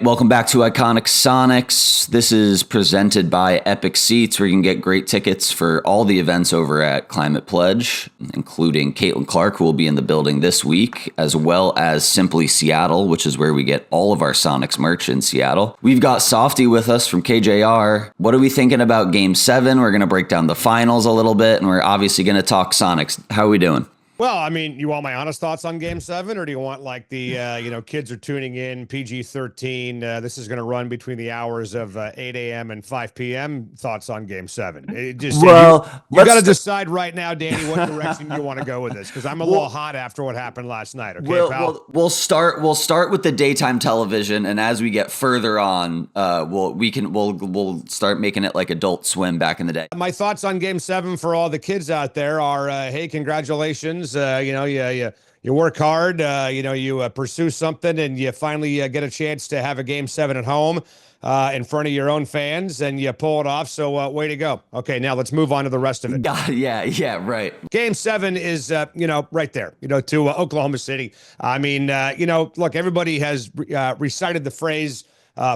Welcome back to Iconic Sonics. This is presented by Epic Seats, where you can get great tickets for all the events over at Climate Pledge, including Caitlin Clark, who will be in the building this week, as well as Simply Seattle, which is where we get all of our Sonics merch in Seattle. We've got Softy with us from KJR. What are we thinking about Game 7? We're going to break down the finals a little bit, and we're obviously going to talk Sonics. How are we doing? Well, I mean, you want my honest thoughts on Game 7, or do you want like the, kids are tuning in, PG-13, this is going to run between the hours of 8 a.m. and 5 p.m. thoughts on Game 7? You got to decide right now, Danny, what direction you want to go with this, because I'm a little hot after what happened last night. Okay, pal? We'll start with the daytime television, and as we get further on, we'll start making it like Adult Swim back in the day. My thoughts on Game 7 for all the kids out there are, hey, congratulations. You work hard, you pursue something, and you finally get a chance to have a Game 7 at home in front of your own fans, and you pull it off. So way to go. Okay, now let's move on to the rest of it. Yeah, right. Game 7 is, right there, to Oklahoma City. I mean, look, everybody has recited the phrase,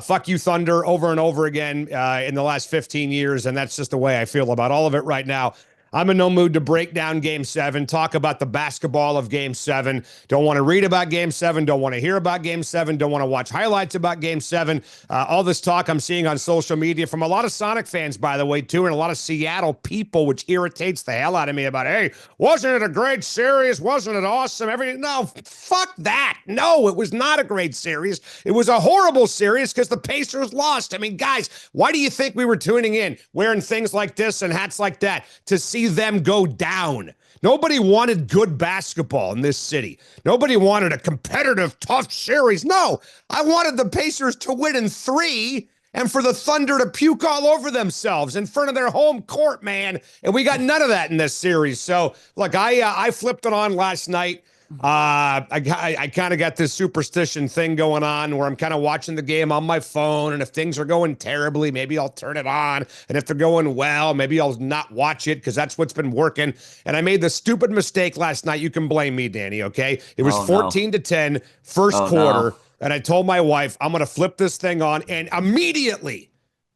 fuck you, Thunder, over and over again in the last 15 years, and that's just the way I feel about all of it right now. I'm in no mood to break down Game 7, talk about the basketball of Game 7. Don't want to read about Game 7. Don't want to hear about Game 7. Don't want to watch highlights about Game 7. All this talk I'm seeing on social media from a lot of Sonic fans, by the way, too, and a lot of Seattle people, which irritates the hell out of me about, hey, wasn't it a great series? Wasn't it awesome? No, fuck that. No, it was not a great series. It was a horrible series because the Pacers lost. I mean, guys, why do you think we were tuning in, wearing things like this and hats like that, to see them go down? Nobody wanted good basketball in this city. Nobody wanted a competitive, tough series. No, I wanted the Pacers to win in 3 and for the Thunder to puke all over themselves in front of their home court, man. And we got none of that in this series. So, look, I flipped it on last night. I kind of got this superstition thing going on where I'm kind of watching the game on my phone, and if things are going terribly, maybe I'll turn it on, and if they're going well, maybe I'll not watch it because that's what's been working. And I made the stupid mistake last night. You can blame me, Danny, okay? It was 14-10 first quarter, and I told my wife, I'm going to flip this thing on, and immediately,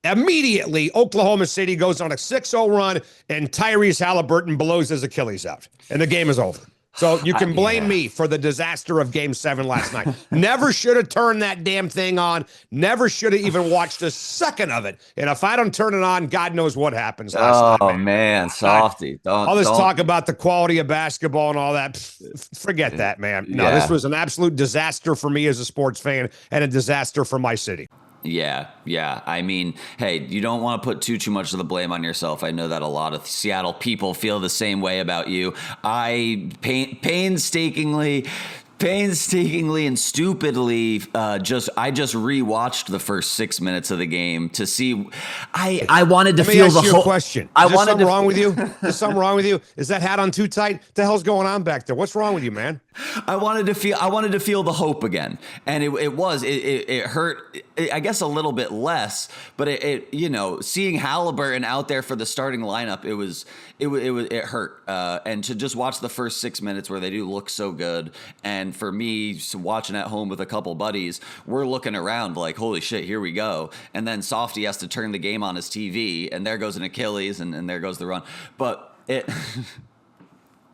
Oklahoma City goes on a 6-0 run, and Tyrese Halliburton blows his Achilles out, and the game is over. So you can blame me for the disaster of Game 7 last night. Never should have turned that damn thing on. Never should have even watched a second of it. And if I don't turn it on, God knows what happens last night, man. Softy. All this talk about the quality of basketball and all that, forget that, man. No, This was an absolute disaster for me as a sports fan and a disaster for my city. Yeah. I mean, hey, you don't want to put too much of the blame on yourself. I know that a lot of Seattle people feel the same way about you. I painstakingly and stupidly I just rewatched the first 6 minutes of the game to see. I wanted to feel the whole question. Is there something wrong with you? Is something wrong with you? Is that hat on too tight? What the hell's going on back there? What's wrong with you, man? I wanted to feel the hope again, and it hurt. I guess a little bit less, but seeing Halliburton out there for the starting lineup, it hurt. And to just watch the first 6 minutes where they do look so good, and for me watching at home with a couple buddies, we're looking around like, holy shit, here we go. And then Softy has to turn the game on his TV, and there goes an Achilles, and there goes the run. But it.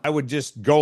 I would just go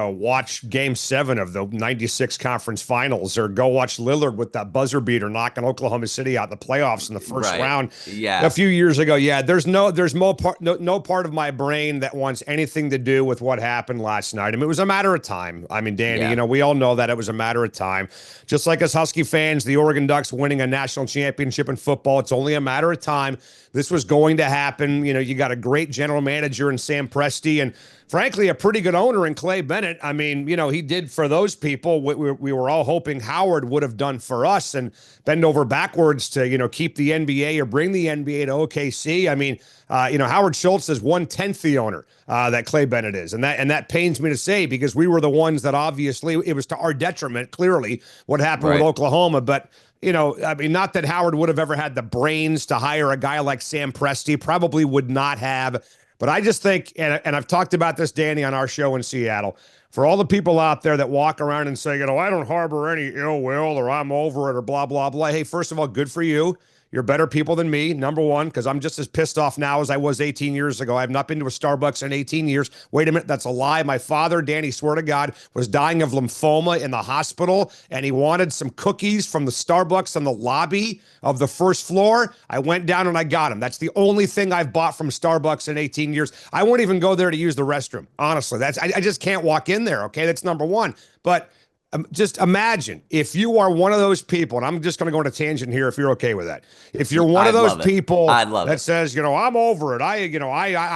watch Game 7 of the 96 conference finals, or go watch Lillard with that buzzer beater knocking Oklahoma City out the playoffs in the first round. Yeah. A few years ago. Yeah. There's no part of my brain that wants anything to do with what happened last night. I mean, it was a matter of time. I mean, Danny, we all know that it was a matter of time. Just like us Husky fans, the Oregon Ducks winning a national championship in football, it's only a matter of time. This was going to happen. You got a great general manager in Sam Presti, and frankly, a pretty good owner in Clay Bennett. I mean, he did for those people what we were all hoping Howard would have done for us, and bend over backwards to, keep the NBA or bring the NBA to OKC. I mean, Howard Schultz is 1/10 the owner that Clay Bennett is. And that pains me to say, because we were the ones that obviously it was to our detriment, clearly, what happened with Oklahoma. But I mean, not that Howard would have ever had the brains to hire a guy like Sam Presti, probably would not have. But I just think, and I've talked about this, Danny, on our show in Seattle, for all the people out there that walk around and say, I don't harbor any ill will or I'm over it or blah, blah, blah. Hey, first of all, good for you. You're better people than me, number one, because I'm just as pissed off now as I was 18 years ago. I have not been to a Starbucks in 18 years. Wait a minute, that's a lie. My father, Danny, swear to God, was dying of lymphoma in the hospital, and he wanted some cookies from the Starbucks in the lobby of the first floor. I went down and I got him. That's the only thing I've bought from Starbucks in 18 years. I won't even go there to use the restroom, honestly. I just can't walk in there, okay? That's number one. But just imagine if you are one of those people, and I'm just going to go on a tangent here if you're okay with that. If you're one of those people that says, I'm over it. I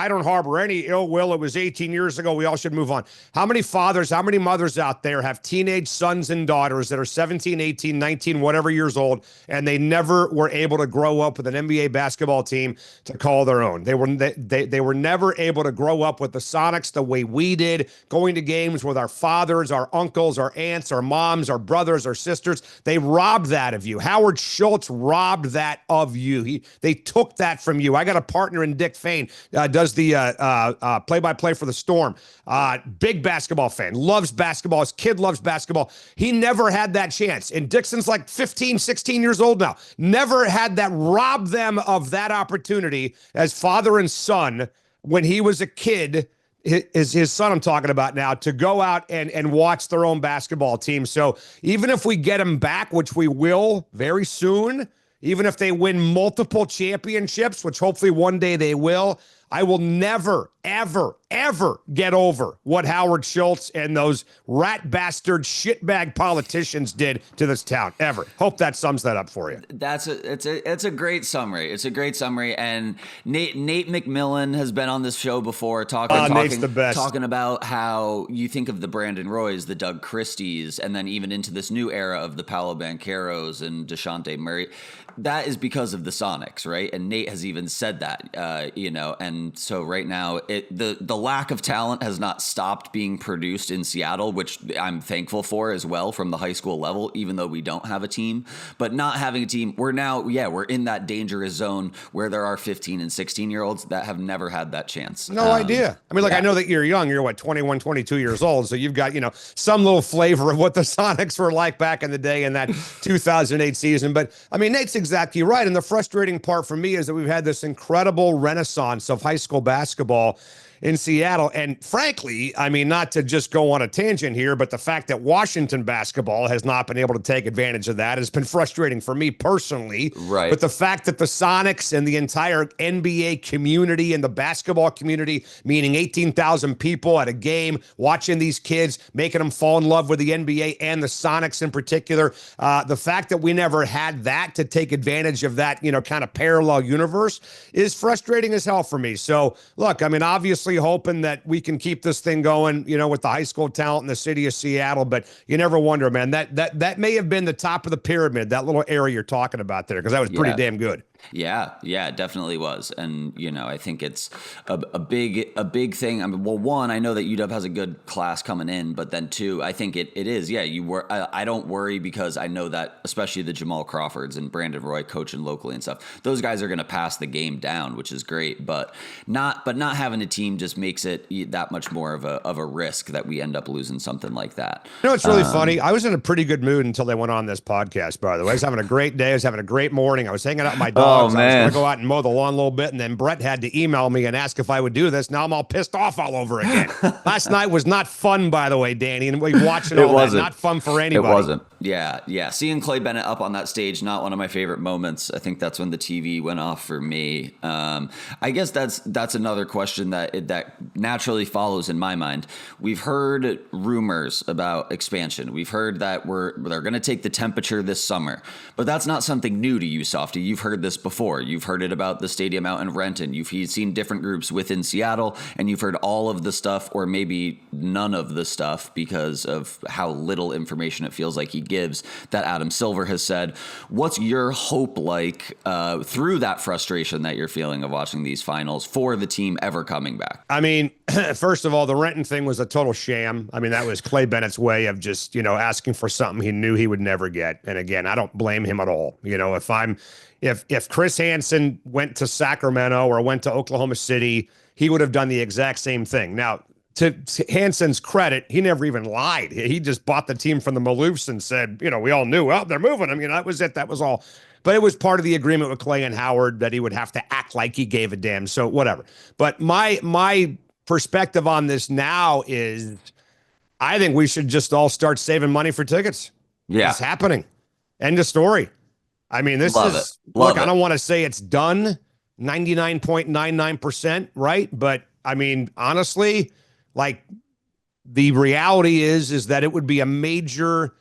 don't harbor any ill will. It was 18 years ago. We all should move on. How many fathers, how many mothers out there have teenage sons and daughters that are 17, 18, 19, whatever years old, and they never were able to grow up with an NBA basketball team to call their own? They were never able to grow up with the Sonics the way we did, going to games with our fathers, our uncles, our aunts, our moms, our brothers, our sisters. They robbed that of you. Howard Schultz robbed that of you. They took that from you. I got a partner in Dick Fain, does the play-by-play for the Storm. Big basketball fan, loves basketball. His kid loves basketball. He never had that chance. And Dixon's like 15, 16 years old now. Never had that, robbed them of that opportunity as father and son when he was a kid. His son I'm talking about now, to go out and watch their own basketball team. So even if we get them back, which we will very soon, even if they win multiple championships, which hopefully one day they will, I will never, ever, ever get over what Howard Schultz and those rat bastard shitbag politicians did to this town. Ever. Hope that sums that up for you. It's a great summary. It's a great summary. And Nate McMillan has been on this show before Nate's the best. Talking about how you think of the Brandon Roys, the Doug Christies, and then even into this new era of the Paolo Bancheros and DeJounte Murray. That is because of the Sonics, right? And Nate has even said that, and so right now the lack of talent has not stopped being produced in Seattle, which I'm thankful for as well from the high school level, even though we don't have a team. But not having a team, we're in that dangerous zone where there are 15 and 16-year-olds that have never had that chance. No idea. I mean, I know that you're young. You're 21, 22 years old. So you've got, some little flavor of what the Sonics were like back in the day in that 2008 season. But I mean, Nate's exactly right. And the frustrating part for me is that we've had this incredible renaissance of high school basketball in Seattle. And frankly, I mean, not to just go on a tangent here, but the fact that Washington basketball has not been able to take advantage of that has been frustrating for me personally. Right. But the fact that the Sonics and the entire NBA community and the basketball community, meaning 18,000 people at a game, watching these kids, making them fall in love with the NBA and the Sonics in particular, the fact that we never had that to take advantage of that, kind of parallel universe is frustrating as hell for me. So look, I mean, obviously hoping that we can keep this thing going, with the high school talent in the city of Seattle. But you never wonder, man, that may have been the top of the pyramid, that little area you're talking about there, because that was pretty damn good. Yeah, it definitely was. And, I think it's a big thing. I mean, well, one, I know that UW has a good class coming in, but then two, I think it is. Yeah, I don't worry because I know that especially the Jamal Crawfords and Brandon Roy coaching locally and stuff, those guys are going to pass the game down, which is great. But not having a team just makes it that much more of a risk that we end up losing something like that. It's really funny. I was in a pretty good mood until they went on this podcast, by the way. I was having a great day. I was having a great morning. I was hanging out with my dog. Oh, I was going to go out and mow the lawn a little bit, and then Brett had to email me and ask if I would do this. Now I'm all pissed off all over again. Last night was not fun, by the way, Danny, and we watching all that. Not fun for anybody. It wasn't. Yeah. Seeing Clay Bennett up on that stage, not one of my favorite moments. I think that's when the TV went off for me. I guess that's another question that naturally follows in my mind. We've heard rumors about expansion. We've heard that they're going to take the temperature this summer, but that's not something new to you, Softy. You've heard this before. You've heard it about the stadium out in Renton. You've seen different groups within Seattle, and you've heard all of the stuff, or maybe none of the stuff, because of how little information it feels like he gives, that Adam Silver has said. What's your hope like through that frustration that you're feeling of watching these finals for the team ever coming back? I mean, first of all, the Renton thing was a total sham. I mean, that was Clay Bennett's way of just, asking for something he knew he would never get. And again, I don't blame him at all. If Chris Hansen went to Sacramento or went to Oklahoma City, he would have done the exact same thing. Now, to Hanson's credit, he never even lied. He just bought the team from the Maloofs and said, we all knew, well, they're moving him. That was it. That was all. But it was part of the agreement with Clay and Howard that he would have to act like he gave a damn. So whatever. But my perspective on this now is I think we should just all start saving money for tickets. Yeah. It's happening. End of story. I mean, this Love is, it. Love look, I don't want to say it's done 99.99%, right? But I mean, honestly, like the reality is that it would be a major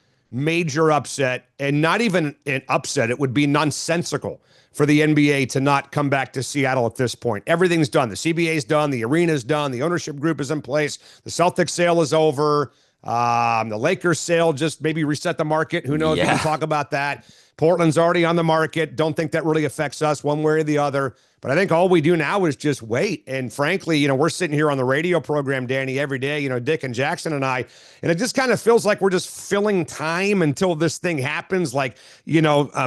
upset, and not even an upset. It would be nonsensical for the NBA to not come back to Seattle at this point. Everything's done. The CBA's done. The arena's done. The ownership group is in place. The Celtics sale is over. The Lakers sale just maybe reset the market. Who knows? We can talk about that. Portland's already on the market. Don't think that really affects us one way or the other. But I think all we do now is just wait. And frankly, we're sitting here on the radio program, Danny, every day, Dick and Jackson and I, and it just kind of feels like we're just filling time until this thing happens, like,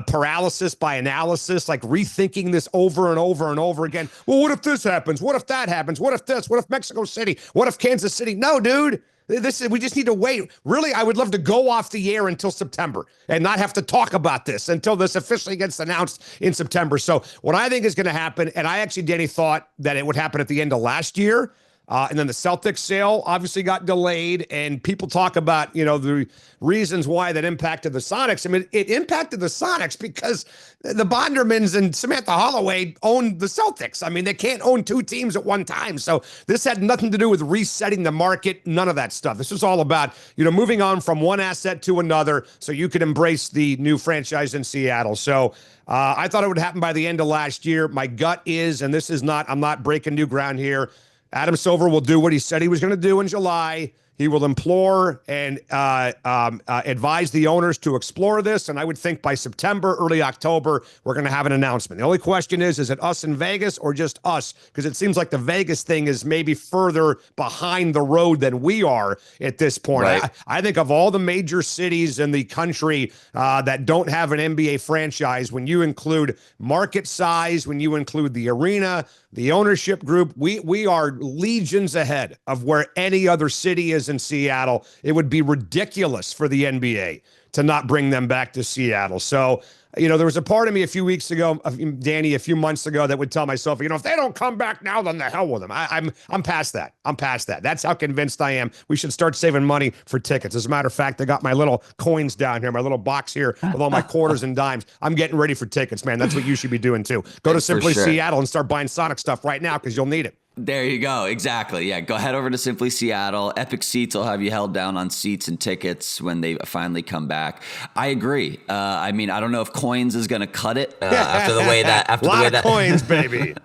paralysis by analysis, like rethinking this over and over and over again. Well, what if this happens? What if that happens? What if this? What if Mexico City? What if Kansas City? No, dude. We just need to wait. Really, I would love to go off the air until September and not have to talk about this until this officially gets announced in September. So what I think is going to happen, and I actually, Danny, thought that it would happen at the end of last year. And then the Celtics sale obviously got delayed, and people talk about, the reasons why that impacted the Sonics. I mean, it impacted the Sonics because the Bondermans and Samantha Holloway own the Celtics. I mean, they can't own two teams at one time. So this had nothing to do with resetting the market, none of that stuff. This was all about, moving on from one asset to another so you could embrace the new franchise in Seattle. So I thought it would happen by the end of last year. My gut is, and this is not, I'm not breaking new ground here, Adam Silver will do what he said he was going to do in July. He will implore and advise the owners to explore this. And I would think by September, early October, we're going to have an announcement. The only question is it us in Vegas or just us? Because it seems like the Vegas thing is maybe further behind the road than we are at this point. Right. I think of all the major cities in the country that don't have an NBA franchise, when you include market size, when you include the arena, the ownership group, we are legions ahead of where any other city is in Seattle. It would be ridiculous for the NBA to not bring them back to Seattle. So, there was a part of me a few weeks ago, Danny, a few months ago, that would tell myself, if they don't come back now, then the hell with them. I'm past that. I'm past that. That's how convinced I am. We should start saving money for tickets. As a matter of fact, I got my little coins down here, my little box here with all my quarters and dimes. I'm getting ready for tickets, man. That's what you should be doing too. Go to Simply Seattle and start buying Sonic stuff right now because you'll need it. There you go. Exactly. Yeah. Go head over to Simply Seattle. Epic Seats will have you held down on seats and tickets when they finally come back. I agree. I mean, I don't know if coins is going to cut it after the way that coins, baby.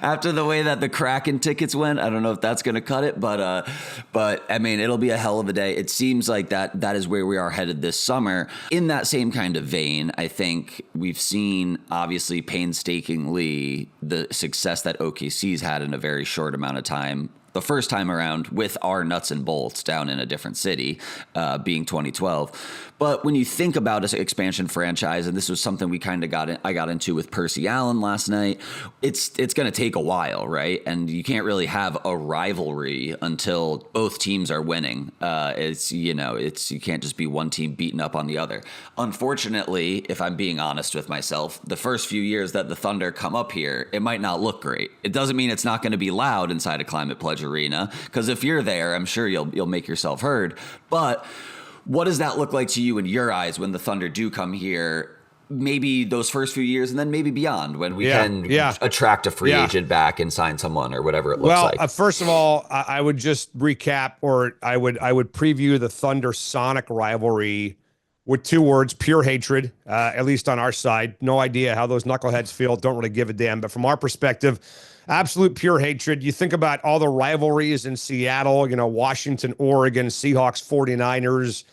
After the way that the Kraken tickets went, I don't know if that's going to cut it, but I mean, it'll be a hell of a day. It seems like that is where we are headed this summer. In that same kind of vein, I think we've seen obviously painstakingly the success that OKC's had in a very short amount of time. The first time around with our nuts and bolts down in a different city, being 2012. But when you think about an expansion franchise, and this was something we kind of I got into with Percy Allen last night, it's going to take a while, right? And you can't really have a rivalry until both teams are winning. You can't just be one team beating up on the other. Unfortunately, if I'm being honest with myself, the first few years that the Thunder come up here, it might not look great. It doesn't mean it's not going to be loud inside a Climate Pledge Arena, because if you're there, I'm sure you'll make yourself heard. But what does that look like to you in your eyes when the Thunder do come here? Maybe those first few years, and then maybe beyond, when we can attract a free agent back and sign someone or whatever it looks like. First of all, I would just recap, or I would preview the Thunder Sonic rivalry with two words: pure hatred. At least on our side, no idea how those knuckleheads feel. Don't really give a damn. But from our perspective, absolute pure hatred. You think about all the rivalries in Seattle, Washington, Oregon, Seahawks, 49ers,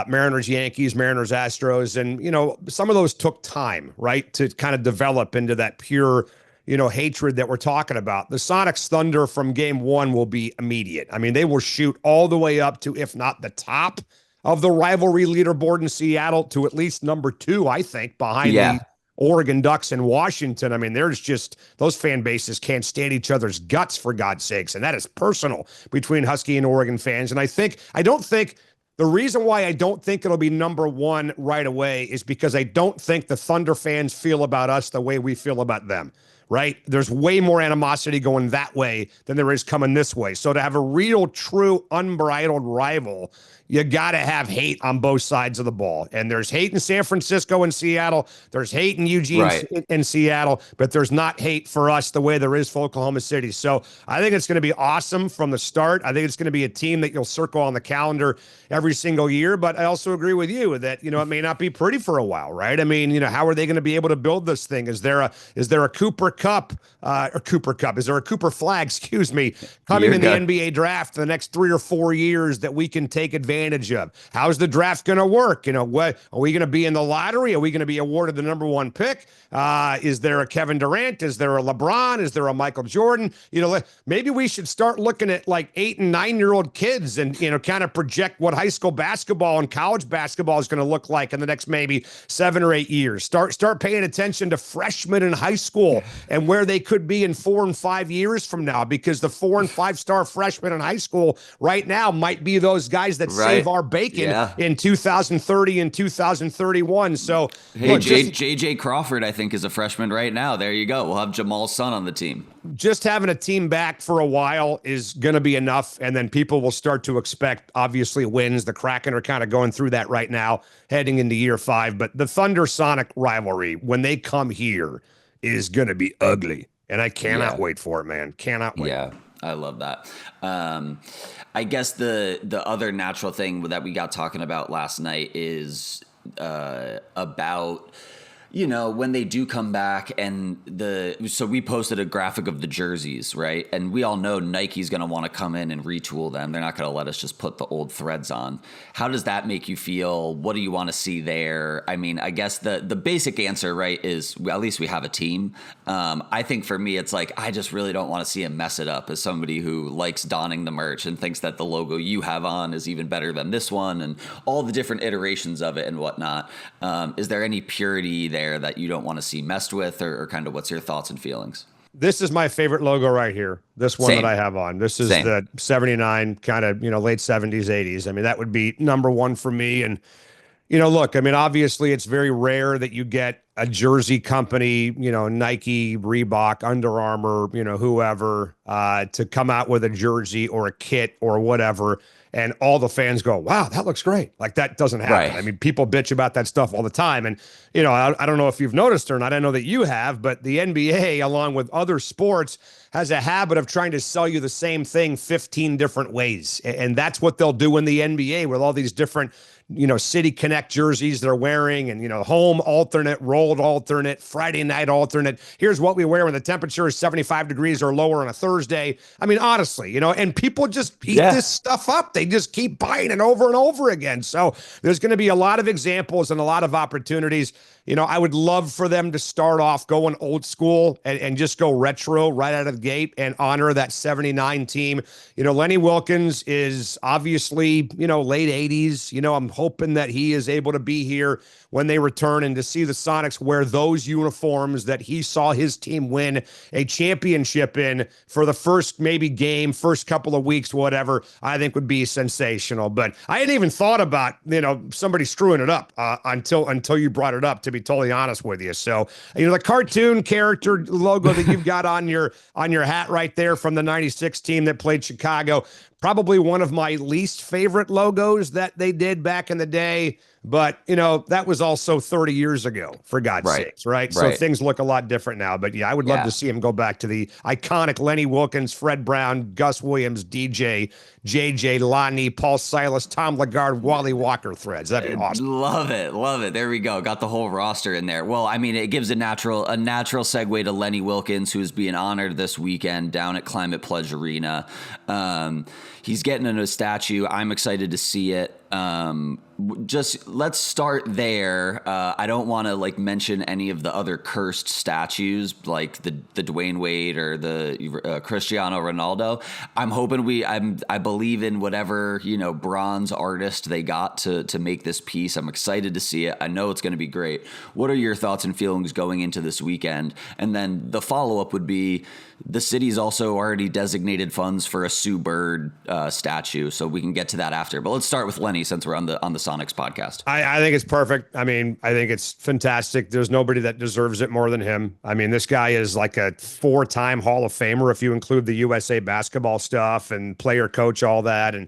Mariners, Yankees, Mariners, Astros. And, some of those took time, right, to kind of develop into that pure, hatred that we're talking about. The Sonics Thunder from game one will be immediate. I mean, they will shoot all the way up to, if not the top of the rivalry leaderboard in Seattle, to at least number two, I think, behind the Oregon Ducks and Washington. I mean, there's just those fan bases can't stand each other's guts, for God's sakes. And that is personal between Husky and Oregon fans. And I don't think the reason why I don't think it'll be number one right away is because I don't think the Thunder fans feel about us the way we feel about them. Right? There's way more animosity going that way than there is coming this way. So to have a real, true, unbridled rival, you got to have hate on both sides of the ball. And there's hate in San Francisco and Seattle. There's hate in Eugene and Seattle, but there's not hate for us the way there is for Oklahoma City. So I think it's going to be awesome from the start. I think it's going to be a team that you'll circle on the calendar every single year. But I also agree with you that, it may not be pretty for a while, right? I mean, how are they going to be able to build this thing? Is there a Cooper Cup or Cooper Cup? Is there a Cooper flag, excuse me, coming in the NBA draft the next 3 or 4 years that we can take advantage of? How's the draft going to work? What are we going to be in the lottery? Are we going to be awarded the number one pick? Is there a Kevin Durant? Is there a LeBron? Is there a Michael Jordan? Maybe we should start looking at like 8 and 9-year-old kids and, kind of project what high school basketball and college basketball is going to look like in the next maybe 7 or 8 years. Start paying attention to freshmen in high school and where they could be in 4 and 5 years from now, because the 4 and 5-star freshmen in high school right now might be those guys that save our bacon in 2030 and 2031. So hey, JJ Crawford, I think, is a freshman right now. There you go. We'll have Jamal's son on the team. Just having a team back for a while is going to be enough, and then people will start to expect, obviously, wins. The Kraken are kind of going through that right now, heading into year 5. But the Thunder-Sonic rivalry, when they come here, is going to be ugly. And I cannot wait for it, man. Cannot wait. Yeah, I love that. I guess the other natural thing that we got talking about last night is about when they do come back, and so we posted a graphic of the jerseys, right? And we all know Nike's going to want to come in and retool them. They're not going to let us just put the old threads on. How does that make you feel? What do you want to see there? I mean, I guess the basic answer, right, is at least we have a team. I think for me, it's like, I just really don't want to see him mess it up as somebody who likes donning the merch and thinks that the logo you have on is even better than this one and all the different iterations of it and whatnot. Is there any purity there that you don't want to see messed with, or kind of what's your thoughts and feelings? This is my favorite logo right here. This one that I have on. This is the 79 kind of, late 70s, 80s. I mean, that would be number one for me. And, look, I mean, obviously it's very rare that you get a jersey company, Nike, Reebok, Under Armour, whoever, to come out with a jersey or a kit or whatever, and all the fans go, wow, that looks great. Like, that doesn't happen. Right. I mean, people bitch about that stuff all the time. And, I don't know if you've noticed or not. I know that you have, but the NBA, along with other sports, has a habit of trying to sell you the same thing 15 different ways. And that's what they'll do in the NBA with all these different, City Connect jerseys they're wearing, and, home alternate, rolled alternate, Friday night alternate. Here's what we wear when the temperature is 75 degrees or lower on a Thursday. I mean, honestly, and people just eat this stuff up. They just keep buying it over and over again. So there's going to be a lot of examples and a lot of opportunities. I would love for them to start off going old school and just go retro right out of the gate and honor that 79 team. Lenny Wilkens is obviously, late 80s. I'm hoping that he is able to be here when they return, and to see the Sonics wear those uniforms that he saw his team win a championship in for the first maybe game, first couple of weeks, whatever, I think would be sensational. But I hadn't even thought about, somebody screwing it up until you brought it up, to be totally honest with you. So, the cartoon character logo that you've got on your hat right there from the 96 team that played Chicago, probably one of my least favorite logos that they did back in the day. But, that was also 30 years ago, for God's sakes, right? So things look a lot different now. But, yeah, I would love to see him go back to the iconic Lenny Wilkens, Fred Brown, Gus Williams, DJ, JJ, Lonnie, Paul Silas, Tom Lagarde, Wally Walker threads. That'd be awesome. Love it. Love it. There we go. Got the whole roster in there. Well, I mean, it gives a natural segue to Lenny Wilkens, who's being honored this weekend down at Climate Pledge Arena. He's getting a statue. I'm excited to see it. Just let's start there. I don't want to like mention any of the other cursed statues, like the Dwayne Wade or the Cristiano Ronaldo. I'm hoping I believe in whatever bronze artist they got to make this piece. I'm excited to see it. I know it's going to be great. What are your thoughts and feelings going into this weekend? And then the follow up would be the city's also already designated funds for a Sue Bird statue, so we can get to that after. But let's start with Lenny since we're on the Sonics podcast. I think it's perfect. I mean, I think it's fantastic. There's nobody that deserves it more than him. I mean, this guy is like a 4-time Hall of Famer if you include the USA basketball stuff and player coach, all that. And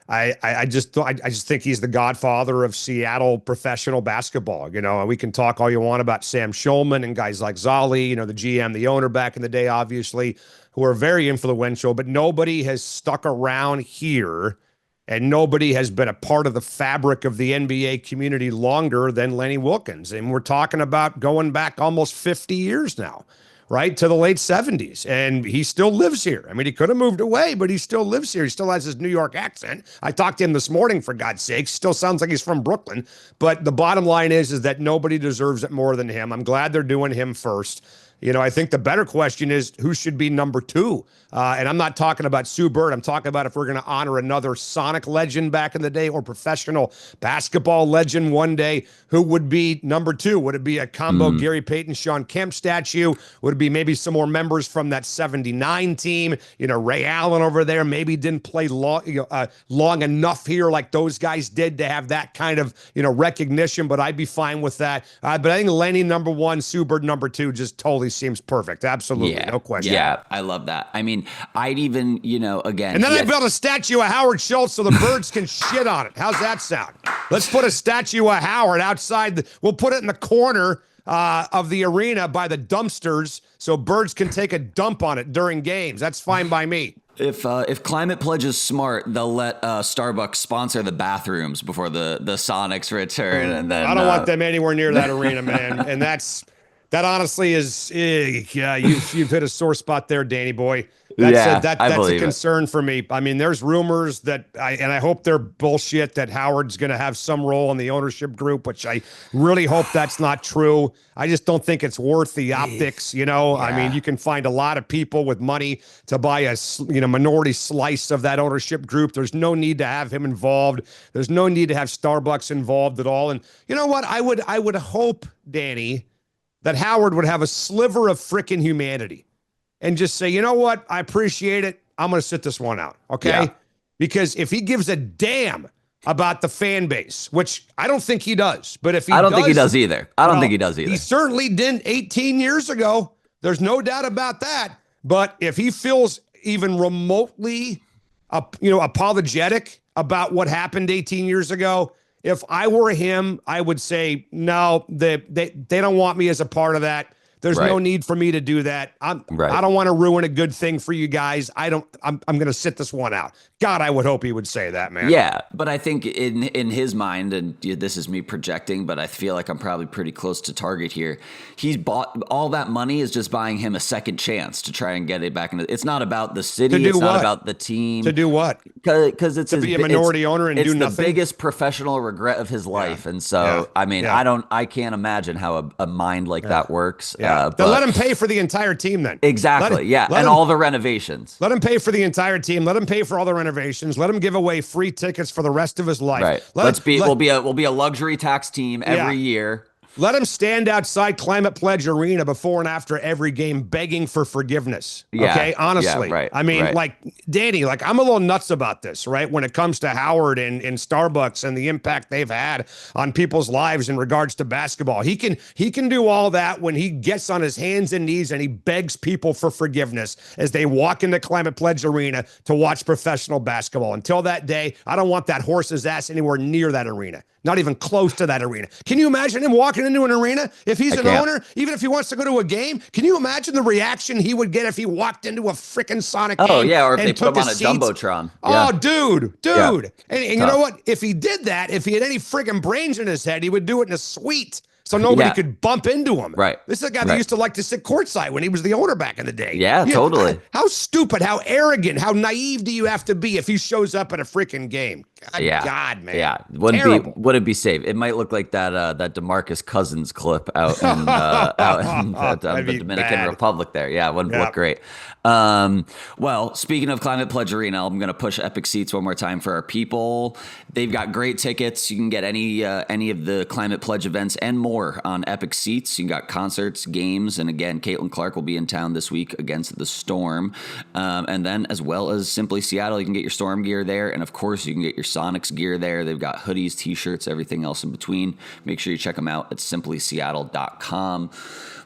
I just think he's the godfather of Seattle professional basketball. And we can talk all you want about Sam Schulman and guys like Zolly, the GM, the owner back in the day, obviously, who are very influential, but nobody has stuck around here and nobody has been a part of the fabric of the NBA community longer than Lenny Wilkens. And we're talking about going back almost 50 years now, right, to the late 70s. And he still lives here. I mean, he could have moved away, but he still lives here. He still has his New York accent. I talked to him this morning, for God's sakes. Still sounds like he's from Brooklyn. But the bottom line is that nobody deserves it more than him. I'm glad they're doing him first. I think the better question is who should be number 2. And I'm not talking about Sue Bird. I'm talking about if we're going to honor another Sonic legend back in the day or professional basketball legend one day, who would be number 2? Would it be a combo Gary Payton, Sean Kemp statue? Would it be maybe some more members from that 79 team? Ray Allen over there maybe didn't play long enough here like those guys did to have that kind of, recognition, but I'd be fine with that. But I think Lenny number 1, Sue Bird number 2 just totally seems perfect. Absolutely. Yeah. No question. Yeah. I love that. I mean, I'd even, again. And then I built a statue of Howard Schultz so the birds can shit on it. How's that sound? Let's put a statue of Howard outside. We'll put it in the corner of the arena by the dumpsters so birds can take a dump on it during games. That's fine by me. If Climate Pledge is smart, they'll let Starbucks sponsor the bathrooms before the Sonics return. And then I don't want them anywhere near that arena, man. And that honestly is, you've hit a sore spot there, Danny boy. That's a concern for me. I mean, there's rumors that I hope they're bullshit, that Howard's going to have some role in the ownership group, which I really hope that's not true. I just don't think it's worth the optics. Yeah. I mean, you can find a lot of people with money to buy a minority slice of that ownership group. There's no need to have him involved. There's no need to have Starbucks involved at all. And you know what? I would hope, Danny, that Howard would have a sliver of frickin' humanity and just say, you know what? I appreciate it. I'm going to sit this one out. Okay. Yeah. Because if he gives a damn about the fan base, which I don't think he does, but if he I don't think he does either. He certainly didn't 18 years ago. There's no doubt about that. But if he feels even remotely, apologetic about what happened 18 years ago, if I were him, I would say, no, they don't want me as a part of that. There's no need for me to do that. I don't want to ruin a good thing for you guys. I'm going to sit this one out. God, I would hope he would say that, man. Yeah, but I think in his mind, and this is me projecting, but I feel like I'm probably pretty close to target here. He's bought all that money is just buying him a second chance to try and get it back into. It's not about the city. It's not about the team. To do what? Because it's to be a minority owner and do nothing. It's the biggest professional regret of his life, and so I mean, I can't imagine how a mind like that works. Then let him pay for the entire team then. Exactly. And all the renovations. Let him pay for the entire team. Let him pay for all the renovations. Let him give away free tickets for the rest of his life. Right. We'll be a luxury tax team every year. Let him stand outside Climate Pledge Arena before and after every game begging for forgiveness. Okay, honestly. Yeah, right, I mean, like, Danny, I'm a little nuts about this, right? When it comes to Howard and Starbucks and the impact they've had on people's lives in regards to basketball. He can do all that when he gets on his hands and knees and he begs people for forgiveness as they walk into Climate Pledge Arena to watch professional basketball. Until that day, I don't want that horse's ass anywhere near that arena. Not even close to that arena. Can you imagine him walking into an arena if he's an owner, even if he wants to go to a game? Can you imagine the reaction he would get if he walked into a freaking Sonic game? Oh, yeah, or if they put him on a Jumbotron. Oh, dude. Yeah. And you know what? If he did that, if he had any freaking brains in his head, he would do it in a suite so nobody Yeah. could bump into him. Right. This is a guy that Right. used to like to sit courtside when he was the owner back in the day. Yeah, totally. How stupid, how arrogant, how naive do you have to be if he shows up at a freaking game? Yeah. God, man. Yeah. Terrible. Wouldn't be safe. It might look like that DeMarcus Cousins clip out in That'd the be Dominican bad. Republic there. Yeah, it wouldn't Yeah. look great. Well, speaking of Climate Pledge Arena, I'm going to push Epic Seats one more time for our people. They've got great tickets. You can get any of the Climate Pledge events and more on Epic Seats. You got concerts, games, and again, Caitlin Clark will be in town this week against the Storm. And then as well as Simply Seattle, you can get your Storm gear there. And of course, you can get your Sonics gear there. They've got hoodies, t-shirts, everything else in between. Make sure you check them out at simplyseattle.com.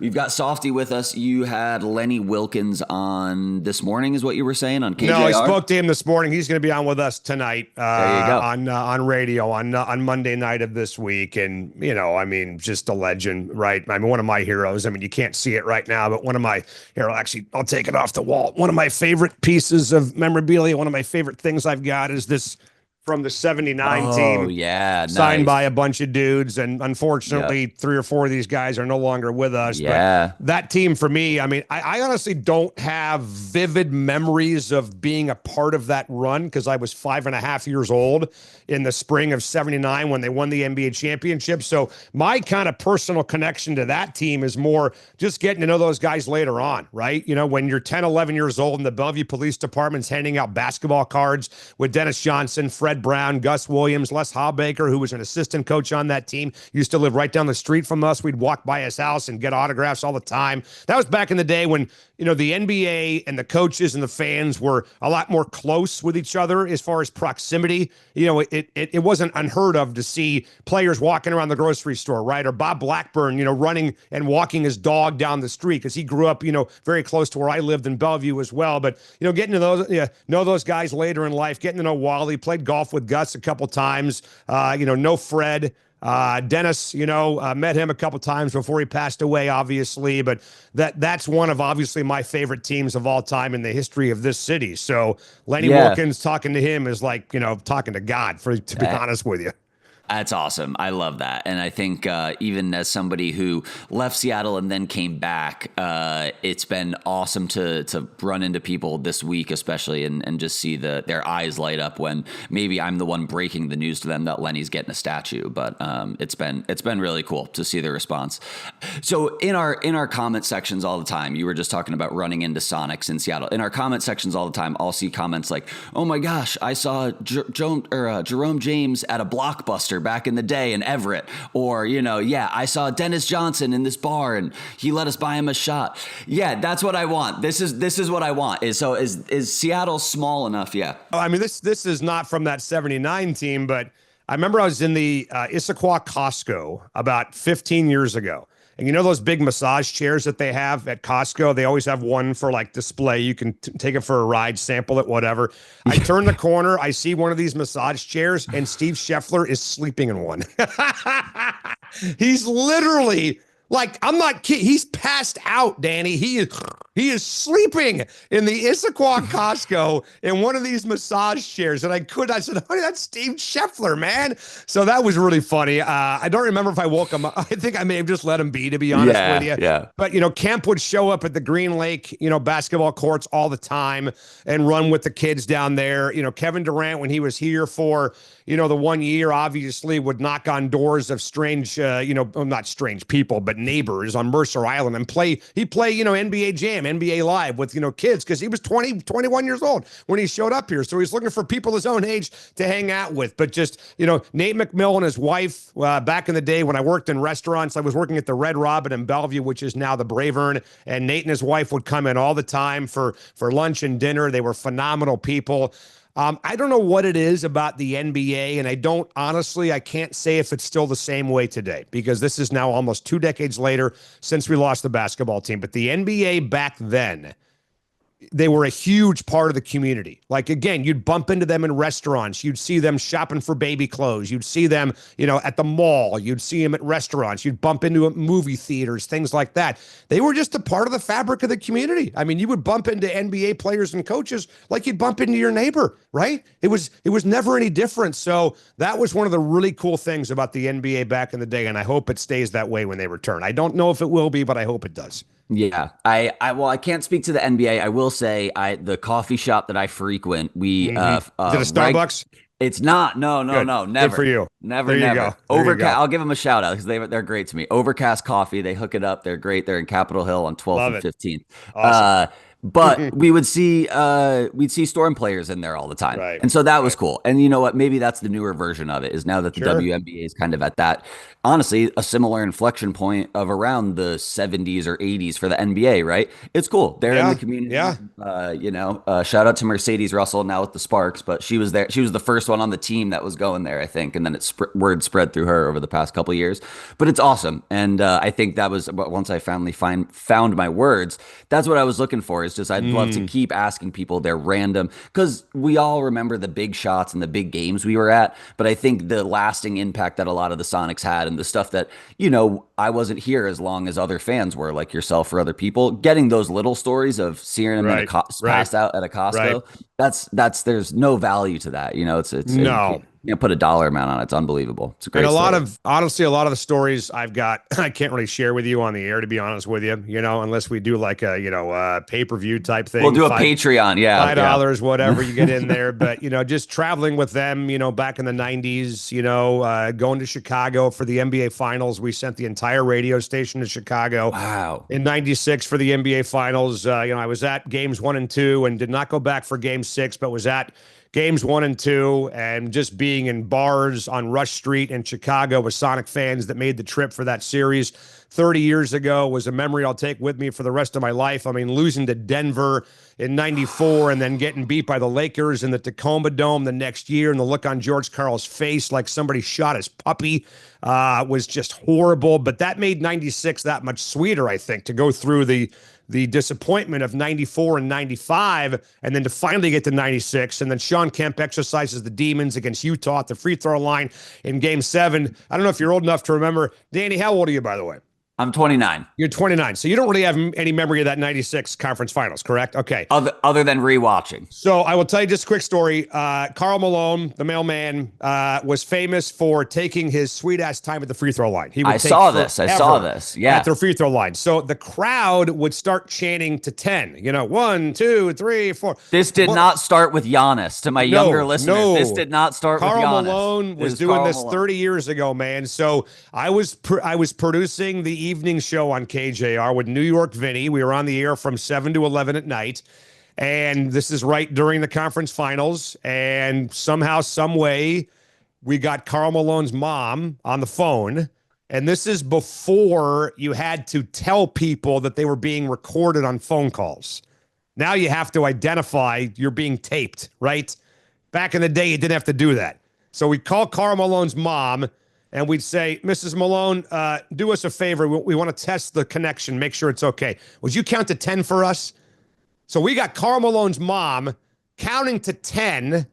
We've got Softy with us. You had Lenny Wilkens on this morning, is what you were saying, on KJR? No, I spoke to him this morning. He's going to be on with us tonight There you go. on radio on Monday night of this week. And, I mean, just a legend, right? I mean, one of my heroes. I mean, you can't see it right now, but one of my, actually, I'll take it off the wall. One of my favorite pieces of memorabilia, one of my favorite things I've got is this from the 79 team. Oh, yeah. Signed Nice. by a bunch of dudes. And unfortunately, 3 or 4 of these guys are no longer with us. Yeah. But that team for me, I mean, I honestly don't have vivid memories of being a part of that run because I was 5.5 years old in the spring of 79 when they won the NBA championship. So my kind of personal connection to that team is more just getting to know those guys later on, right? When you're 10, 11 years old and the Bellevue Police Department's handing out basketball cards with Dennis Johnson, Fred Brown, Gus Williams, Les Hawbaker, who was an assistant coach on that team, used to live right down the street from us. We'd walk by his house and get autographs all the time. That was back in the day when, the NBA and the coaches and the fans were a lot more close with each other as far as proximity. It wasn't unheard of to see players walking around the grocery store, right? Or Bob Blackburn, running and walking his dog down the street because he grew up, very close to where I lived in Bellevue as well. But, getting to know those guys later in life, getting to know Wally, played golf with Gus a couple times, know Fred. Dennis, met him a couple times before he passed away, obviously, but that's one of obviously my favorite teams of all time in the history of this city. So Lenny Wilkens, talking to him is like, talking to God, to be honest with you. That's awesome. I love that. And I think even as somebody who left Seattle and then came back, it's been awesome to run into people this week, especially, and just see their eyes light up when maybe I'm the one breaking the news to them that Lenny's getting a statue. But it's been really cool to see their response. So in our comment sections all the time, you were just talking about running into Sonics in Seattle. In our comment sections all the time, I'll see comments like, "Oh my gosh, I saw Jerome James at a Blockbuster back in the day in Everett," or I saw Dennis Johnson in this bar and he let us buy him a shot. Yeah, that's what I want. This is what I want. Is Seattle small enough? Yeah. Oh, I mean, this is not from that 79 team, but I remember I was in the Issaquah Costco about 15 years ago. And those big massage chairs that they have at Costco? They always have one for like display. You can take it for a ride, sample it, whatever. I turn the corner, I see one of these massage chairs, and Steve Scheffler is sleeping in one. He's literally like, I'm not kidding. He's passed out, Danny. He is sleeping in the Issaquah Costco in one of these massage chairs. And I said, "Honey, that's Steve Scheffler, man." So that was really funny. I don't remember if I woke him up. I think I may have just let him be, to be honest with you. Yeah. But, Kemp would show up at the Green Lake, basketball courts all the time and run with the kids down there. Kevin Durant, when he was here for, the 1 year, obviously would knock on doors of strange, not strange people, but neighbors on Mercer Island and he'd play, NBA Jam, NBA Live with, kids, because he was 20, 21 years old when he showed up here. So he's looking for people his own age to hang out with. But just, Nate McMillan and his wife, back in the day when I worked in restaurants, I was working at the Red Robin in Bellevue, which is now the Bravern, and Nate and his wife would come in all the time for lunch and dinner. They were phenomenal people. I don't know what it is about the NBA, and I can't say if it's still the same way today, because this is now almost 2 decades later since we lost the basketball team. But the NBA back then they were a huge part of the community. Like, again, you'd bump into them in restaurants. You'd see them shopping for baby clothes. You'd see them, at the mall. You'd see them at restaurants. You'd bump into movie theaters, things like that. They were just a part of the fabric of the community. I mean, you would bump into NBA players and coaches like you'd bump into your neighbor, right? It was never any different. So that was one of the really cool things about the NBA back in the day, and I hope it stays that way when they return. I don't know if it will be, but I hope it does. Yeah, I can't speak to the NBA. I will say the coffee shop that I frequent, we Is it a Starbucks? It's not. No, never. Good for you. Never, there you never. Go. Overcast. I'll give them a shout out because they're great to me. Overcast Coffee. They hook it up. They're great. They're in Capitol Hill on 12th and 15th. Awesome. But we'd see Storm players in there all the time. Right. And so that was cool. And you know what? Maybe that's the newer version of it, is now that the WNBA is kind of at that, honestly, a similar inflection point of around the 70s or 80s for the NBA, right? It's cool. They're in the community. Yeah. Shout out to Mercedes Russell now with the Sparks, but she was there. She was the first one on the team that was going there, I think. And then word spread through her over the past couple of years. But it's awesome. And I think that was, once I finally found my words, that's what I was looking for. It's just I'd love to keep asking people their random, because we all remember the big shots and the big games we were at, but I think the lasting impact that a lot of the Sonics had and the stuff that, I wasn't here as long as other fans were, like yourself or other people, getting those little stories of seeing them passed out at a Costco, that's there's no value to that. It's no. You can't put a dollar amount on it. It's unbelievable. It's a great story. Honestly, a lot of the stories I've got, I can't really share with you on the air, to be honest with you, unless we do like a pay-per-view type thing. We'll do a Patreon. Yeah. $5, whatever you get in there. But, just traveling with them, back in the 90s, going to Chicago for the NBA finals. We sent the entire radio station to Chicago. Wow. In 96 for the NBA finals. I was at games 1 and 2 and did not go back for game 6, but was at games 1 and 2, and just being in bars on Rush Street in Chicago with Sonic fans that made the trip for that series 30 years ago was a memory I'll take with me for the rest of my life. I mean, losing to Denver in 94 and then getting beat by the Lakers in the Tacoma Dome the next year, and the look on George Karl's face like somebody shot his puppy was just horrible. But that made 96 that much sweeter, I think, to go through the disappointment of 94 and 95, and then to finally get to 96. And then Sean Kemp exercises the demons against Utah at the free throw line in game 7. I don't know if you're old enough to remember. Danny, how old are you, by the way? I'm 29. You're 29. So you don't really have any memory of that 96 conference finals, correct? Okay. Other than rewatching. So I will tell you just a quick story. Karl Malone, the mailman, was famous for taking his sweet-ass time at the free throw line. I saw this. Yeah. At the free throw line. So the crowd would start chanting to 10. 1, 2, 3, 4. This did not start with Giannis. To my younger listeners, this did not start with Giannis. Karl Malone was doing this 30 years ago, man. So I was producing the evening show on KJR with New York Vinny. We were on the air from 7 to 11 at night. And this is right during the conference finals. And somehow, some way, we got Karl Malone's mom on the phone. And this is before you had to tell people that they were being recorded on phone calls. Now you have to identify you're being taped, right? Back in the day, you didn't have to do that. So we call Karl Malone's mom, and we'd say, Mrs. Malone, do us a favor. We want to test the connection, make sure it's okay. Would you count to 10 for us? So we got Karl Malone's mom counting to 10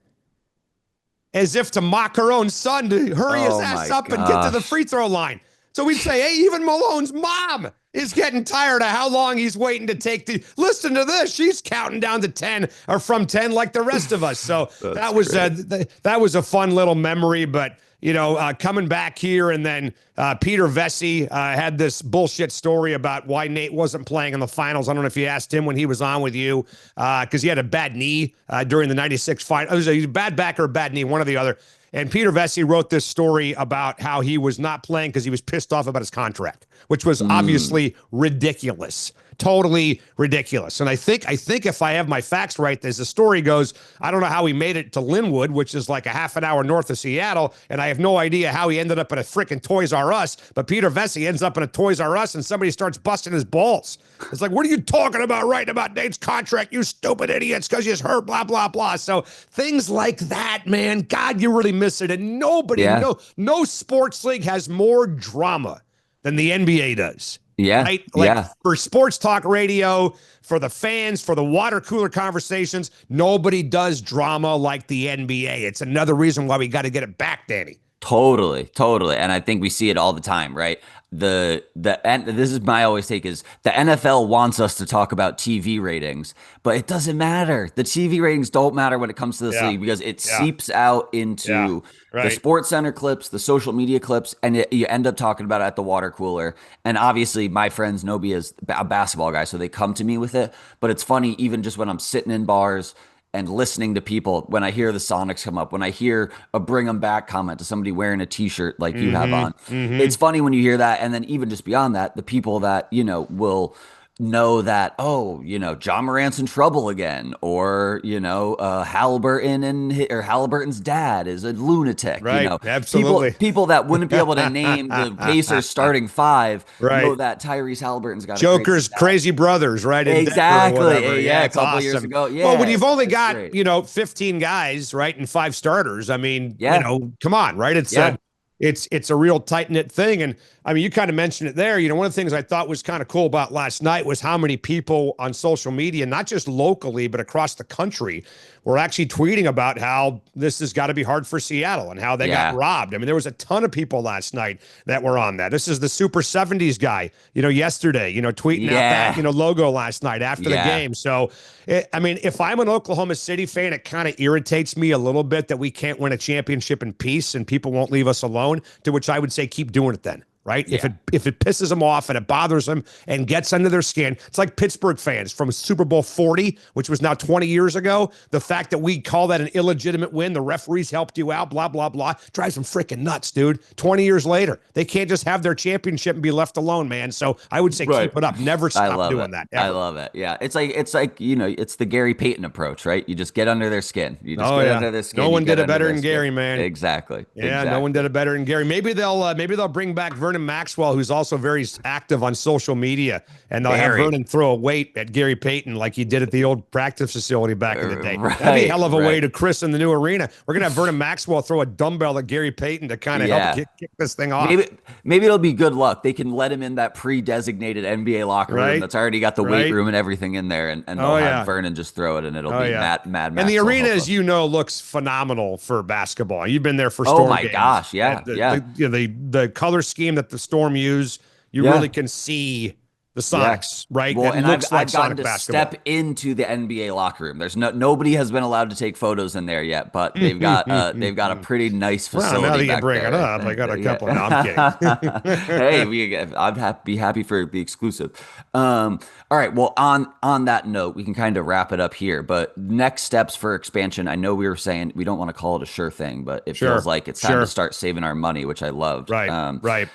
as if to mock her own son to hurry his ass up and get to the free throw line. So we'd say, hey, even Malone's mom is getting tired of how long he's waiting to take the, listen to this. She's counting down to 10 or from 10 like the rest of us. So that was a fun little memory, but coming back here, and then Peter Vesey had this bullshit story about why Nate wasn't playing in the finals. I don't know if you asked him when he was on with you, because he had a bad knee during the 96 final. It was a bad back or a bad knee, one or the other. And Peter Vesey wrote this story about how he was not playing because he was pissed off about his contract, which was obviously ridiculous. Totally ridiculous. And I think if I have my facts right, as the story goes, I don't know how he made it to Linwood, which is like a half an hour north of Seattle, and I have no idea how he ended up at a freaking Toys R Us, but Peter Vesey ends up in a Toys R Us and somebody starts busting his balls. It's like, what are you talking about writing about Nate's contract, you stupid idiots, because he's hurt, blah, blah, blah. So things like that, man, God, you really miss it. And no sports league has more drama than the NBA does. Yeah. right? Like Yeah. for sports talk radio, for the fans, for the water cooler conversations, nobody does drama like the NBA. It's another reason why we got to get it back, Danny. Totally, totally, and I think we see it all the time, right? And this is my always take is the NFL wants us to talk about TV ratings, but it doesn't matter. The TV ratings don't matter when it comes to this Yeah. league because it Yeah. seeps out Yeah. into the Right. Sports Center clips, the social media clips, and you end up talking about it at the water cooler. And obviously, my friends know me as a basketball guy, so they come to me with it. But it's funny, even just when I'm sitting in bars and listening to people, when I hear the Sonics come up, when I hear a bring them back comment to somebody wearing a t-shirt like you have on, it's funny when you hear that. And then even just beyond that, the people that, will know that, oh, John Morant's in trouble again, or, Halliburton's dad is a lunatic, Right. people, Absolutely. people that wouldn't be able to name the Pacers starting five know Right. that Tyrese Halliburton's got a crazy Joker's dad. crazy brothers, right? In Denver or Exactly. whatever. Yeah, a It's couple years awesome. ago. Well, when Yeah, you've only it's got, great. 15 guys, right, and 5 starters, I mean, Yeah. come on, right? Yeah. It's a real tight-knit thing. And I mean, you kind of mentioned it there. One of the things I thought was kind of cool about last night was how many people on social media, not just locally, but across the country, were actually tweeting about how this has got to be hard for Seattle and how they got robbed. I mean, there was a ton of people last night that were on that. This is the Super 70s guy, yesterday, tweeting out that, logo last night after the game. So, I mean, if I'm an Oklahoma City fan, it kind of irritates me a little bit that we can't win a championship in peace and people won't leave us alone, to which I would say keep doing it then. Right. Yeah. If it pisses them off and it bothers them and gets under their skin, it's like Pittsburgh fans from Super Bowl 40, which was now 20 years ago. The fact that we call that an illegitimate win, the referees helped you out, blah, blah, blah, drives them freaking nuts, dude. 20 years later, they can't just have their championship and be left alone, man. So I would say keep it up. Never stop doing that. Ever. I love it. Yeah. It's like, it's the Gary Payton approach, right? You just get under their skin. You just get under their skin. No one did it better than Gary, man. Exactly. Yeah. No one did it better than Gary. Maybe they'll bring back Vernon Maxwell, who's also very active on social media, and they'll have Vernon throw a weight at Gary Payton like he did at the old practice facility back in the day. That'd be a hell of a way to christen the new arena. We're gonna have Vernon Maxwell throw a dumbbell at Gary Payton to kind of help kick this thing off. Maybe it'll be good luck. They can let him in that pre-designated NBA locker room that's already got the weight room and everything in there, and they'll have Vernon just throw it, and it'll be mad. And the arena, as looks phenomenal for basketball. You've been there for Storm games. Gosh, yeah, the color scheme that the Storm use. You really can see the Sonics, right? Well, it and looks I've gotten Sonic to basketball. step into the NBA locker room. There's nobody has been allowed to take photos in there yet, but they've got a pretty nice facility. Well, now that you back bring there. it up, I got a couple. No, I'm kidding. Hey, I'd be happy for the exclusive. All right. Well, on that note, we can kind of wrap it up here. But next steps for expansion. I know we were saying we don't want to call it a sure thing, but it feels like it's time to start saving our money, which I loved. Right. Right.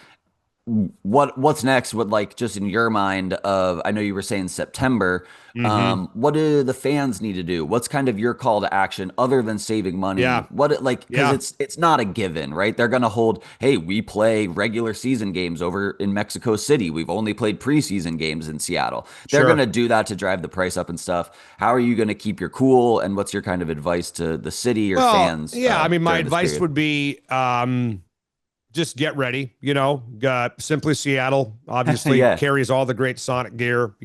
What's next? What, like, just in your mind of, I know you were saying September, what do the fans need to do? What's kind of your call to action other than saving money? Because it's not a given, right? They're going to hold, hey, we play regular season games over in Mexico City. We've only played preseason games in Seattle. They're going to do that to drive the price up and stuff. How are you going to keep your cool? And what's your kind of advice to the city or fans? Yeah, I mean, my advice would be, just get ready, Simply Seattle obviously carries all the great Sonic gear,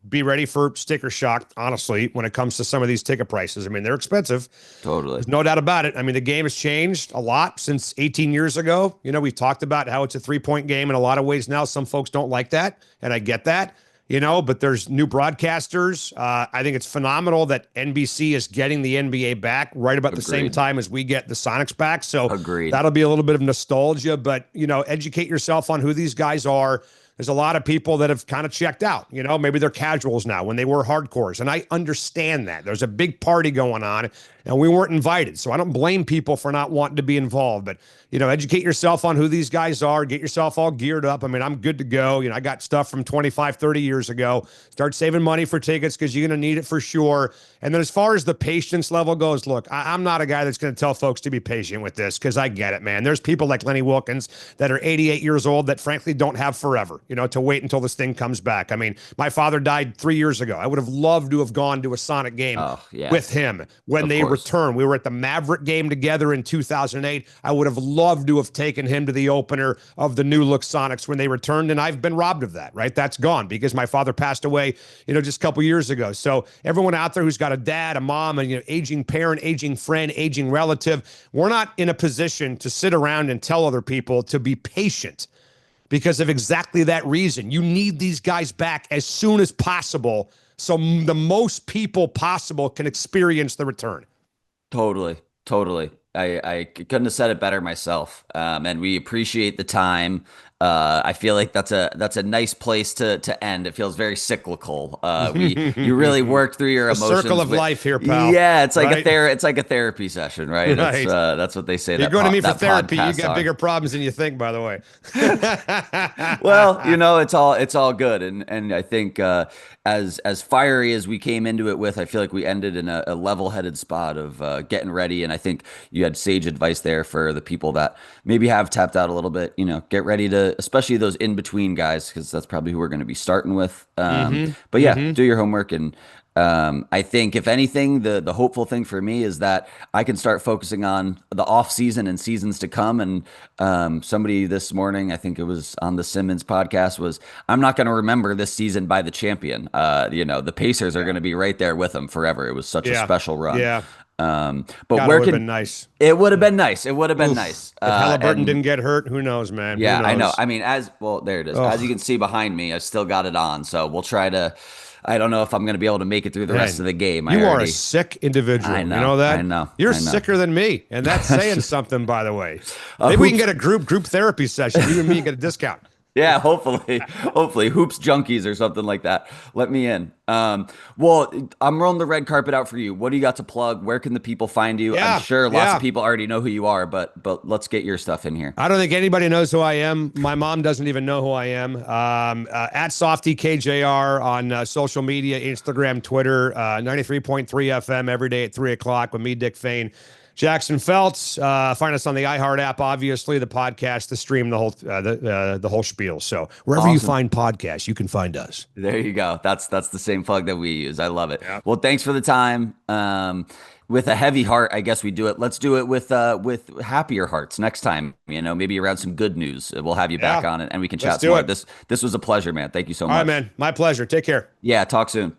be ready for sticker shock, honestly, when it comes to some of these ticket prices. I mean, they're expensive. Totally. There's no doubt about it. I mean, the game has changed a lot since 18 years ago. We've talked about how it's a 3-point game in a lot of ways now. Some folks don't like that, and I get that. But there's new broadcasters. I think it's phenomenal that NBC is getting the NBA back right about the same time as we get the Sonics back. So that'll be a little bit of nostalgia, but, educate yourself on who these guys are. There's a lot of people that have kind of checked out, maybe they're casuals now when they were hardcores. And I understand that. There's a big party going on and we weren't invited. So I don't blame people for not wanting to be involved, but, educate yourself on who these guys are, get yourself all geared up. I mean, I'm good to go. I got stuff from 25, 30 years ago. Start saving money for tickets because you're going to need it for sure. And then as far as the patience level goes, look, I'm not a guy that's going to tell folks to be patient with this because I get it, man. There's people like Lenny Wilkens that are 88 years old that frankly don't have forever. to wait until this thing comes back. I mean, my father died 3 years ago. I would have loved to have gone to a Sonic game with him when they returned. We were at the Maverick game together in 2008. I would have loved to have taken him to the opener of the new look Sonics when they returned, and I've been robbed of that, right? That's gone because my father passed away, just a couple years ago. So everyone out there who's got a dad, a mom, and aging parent, aging friend, aging relative, we're not in a position to sit around and tell other people to be patient because of exactly that reason. You need these guys back as soon as possible so the most people possible can experience the return. Totally. I couldn't have said it better myself. And we appreciate the time. I feel like that's a nice place to end. It feels very cyclical. You really worked through your emotions. Circle of life here, pal. Yeah, it's like it's like a therapy session, right? Right. That's what they say. You're going to me for therapy. You got bigger problems than you think, by the way. Well, it's all good, and I think as fiery as we came into it with, I feel like we ended in a level-headed spot of getting ready, and I think you had sage advice there for the people that maybe have tapped out a little bit. Get ready to, especially those in-between guys, because that's probably who we're going to be starting with. But yeah, do your homework. And I think if anything, the hopeful thing for me is that I can start focusing on the off season and seasons to come. And somebody this morning, I think it was on the Simmons podcast, was, I'm not going to remember this season by the champion. The Pacers are going to be right there with them forever. It was such a special run. Yeah. But God, where it would can have been nice? It would have been nice. It would have been nice. If Halliburton didn't get hurt, who knows, man? Yeah, who knows? I know. I mean, there it is. Ugh. As you can see behind me, I still got it on. So we'll try to. I don't know if I'm going to be able to make it through the rest of the game. You are a sick individual. I know. You know that? I know. You're I know. sicker than me, and that's saying something, by the way. Maybe we can get a group therapy session. You and me get a discount. Yeah, hopefully Hoops Junkies or something like that. Let me in. Well, I'm rolling the red carpet out for you. What do you got to plug? Where can the people find you? Yeah, I'm sure lots of people already know who you are, but let's get your stuff in here. I don't think anybody knows who I am. My mom doesn't even know who I am. At Softy KJR on social media, Instagram, Twitter, 93.3 FM every day at 3 o'clock with me, Dick Fain. Jackson Feltz. Find us on the iHeart app, obviously, the podcast, the stream, the whole spiel. So wherever you find podcasts, you can find us. There you go. That's the same plug that we use. I love it. Yeah. Well, thanks for the time. With a heavy heart, I guess we do it. Let's do it with happier hearts next time. Maybe around some good news. We'll have you back on it, and we can chat some more. This was a pleasure, man. Thank you so much. All right, man. My pleasure. Take care. Yeah. Talk soon.